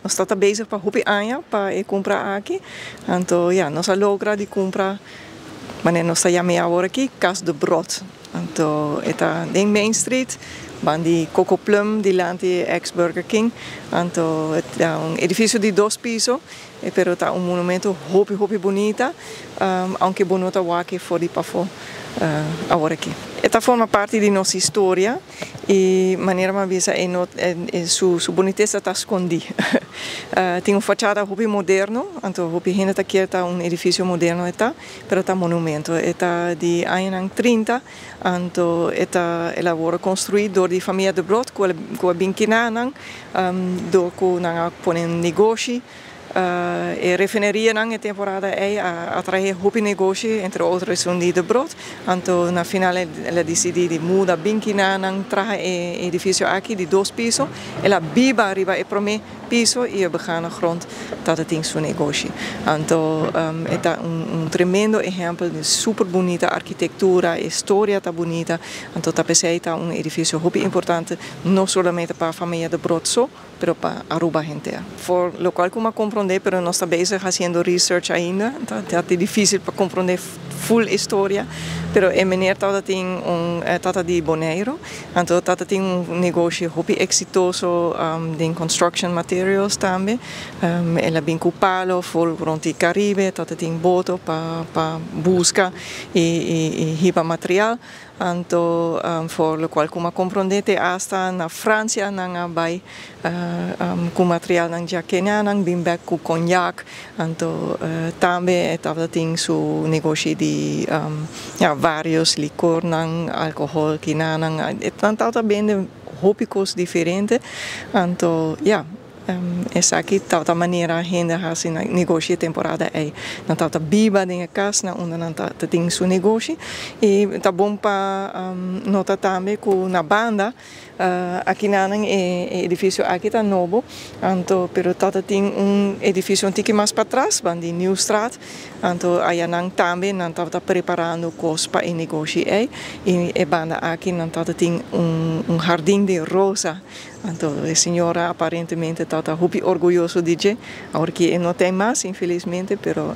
nós estamos bezig para hopi anja para comprar aqui. Então, ja, nós logra de comprar, mas nós estamos agora aqui Casa de Brot. Então, está em Main Street, bandi Coco Plum, de lante ex-Burger King. Então, é edifício de 2 pisos, pero está monumento hopi bonita, aunque bonita aqui fora para fora agora aqui. Esta forma parte de nossa história e maneira mais visa sua boniteza está escondida. Tem uma fachada hopi moderno, então hopi ainda aqui está edifício moderno está, pero está monumento, está de anos 30, então está elaborado construído por a família de Brot, com a binquinana, do que nanga põe negócio. A refineria na temporada atrai hopi negócio, entre outros undi de Brot. Então, na final, ela decidiu de mudar bem que não traga edifício aqui de 2 pisos. Ela biba arriba e para mim piso e begana grond dat het tem seu negócio. Então, é tremendo exemplo de super bonita arquitetura, história tá bonita. Então, tá pensei tá edifício hopi importante, não somente para a família de Brot só, pero para Aruba inteira. For local como compreender, pero nós estamos bezig fazendo research ainda, tá difícil para compreender full história, pero é maneira que tem tata de Bonaire, então tata tem negócio hopi exitoso de construction materials também, ela bem com palo, for rond o Caribe, tata tem boto para busca e riba material. Então, for lo qual como compreender hasta na França nanga vai com material nang jaquena nang bimbek com cognac. Então, também tava tem seu negócio de vários licor nang alcohol que nang tanto bem de hópicos diferentes. Então, essa aqui tá maneira ainda assim negócio temporada é não tá biba dentro casa na onde não tá tem seu negócio e tá bom para nota também com na banda aqui na edifício aqui tá novo então pero tá tem edifício antigo mais para trás bandi New Straat então aí não também não tá preparando coisas para o negócio e banda aqui não tá tem jardim de rosa. Então, a senhora aparentemente está muito orgulhosa de isso, porque não tem mais, infelizmente, pero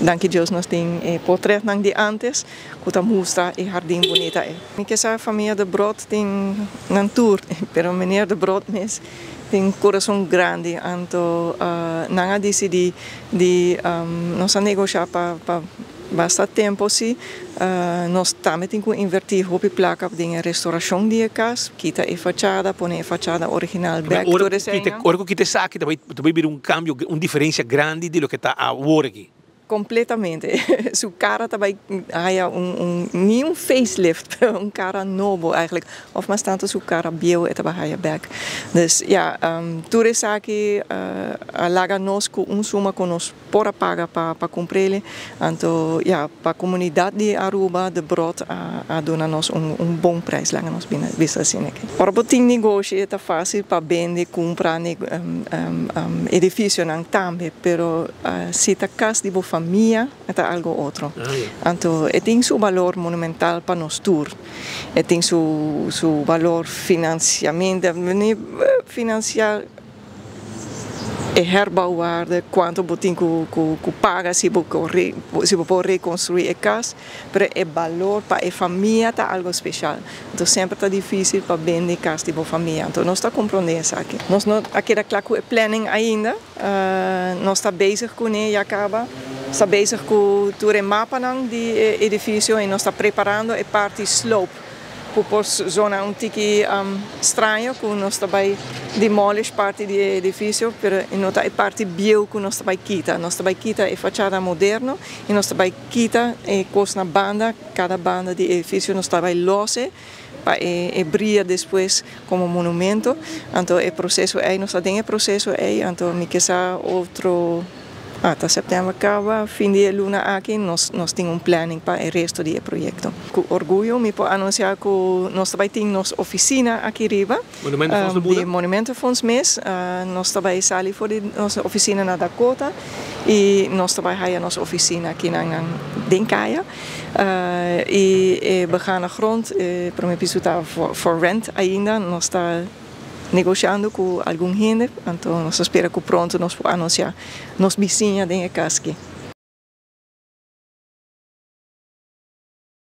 danke Deus nós temos portrait de antes, que mostra o jardim bonito. A família de Brot tem um tour, pero meneer de Brot tem um coração grande, então não decidi de nós negociar para bastante tempo sim, nós também temos que invertir hopi placa em restauração de casa, quita a fachada, põe a fachada original back to desenho. Ora que te saque, também ver cambio, diferença grande de lo que está agora aqui. Completamente. Sua cara também nem facelift, cara novo eigenlijk. Of mas tanto sua cara bio e também back. Dus tudo isso aqui alaga nós com suma que nós pora paga para cumprir. Então, para a comunidade de Aruba, de Brot, a dona nós bom preço lá nós vista assim aqui. Para botar negócio é fácil para vender, comprar edifício não também, pero se a casa de família é algo outro. Então, tem seu valor monumental para nós tour. Tem seu valor financiamento, e herbouwwaarde, quanto você tem que pagar se você pode reconstruir a casa, mas o valor para a família é algo especial. Então sempre está difícil para vender casa de família. Então nós estamos compreendendo isso aqui. Nós não aqui claro com o planning ainda, nós estamos bezig com ele acaba, está bezig com o mapa do edifício e nós estamos preparando a parte slope. Por zona um tiki estranho, que nós também demolish parte do edifício, mas não é parte bio que nós também quita. Nós também quita a fachada moderna e nós também quita a coisa na banda, cada banda do edifício nós também losse para brilhar depois como monumento. Então o processo é, nós temos o processo é, então me quer outro até setembro acaba, fim de luna aqui, nós temos planning para o resto do projeto. Com orgulho, me posso anunciar que nós também temos nossa oficina aqui riba. Monumento Fonds mês. Nós também saímos para nossa oficina na Dakota e nós também temos nossa oficina aqui na Denkaia. E we gaan naar grond, para me piso for rent ainda, nós está negociando com algum gente, então nós espera que pronto nós podemos anunciar nos vizinhos dentro da casque.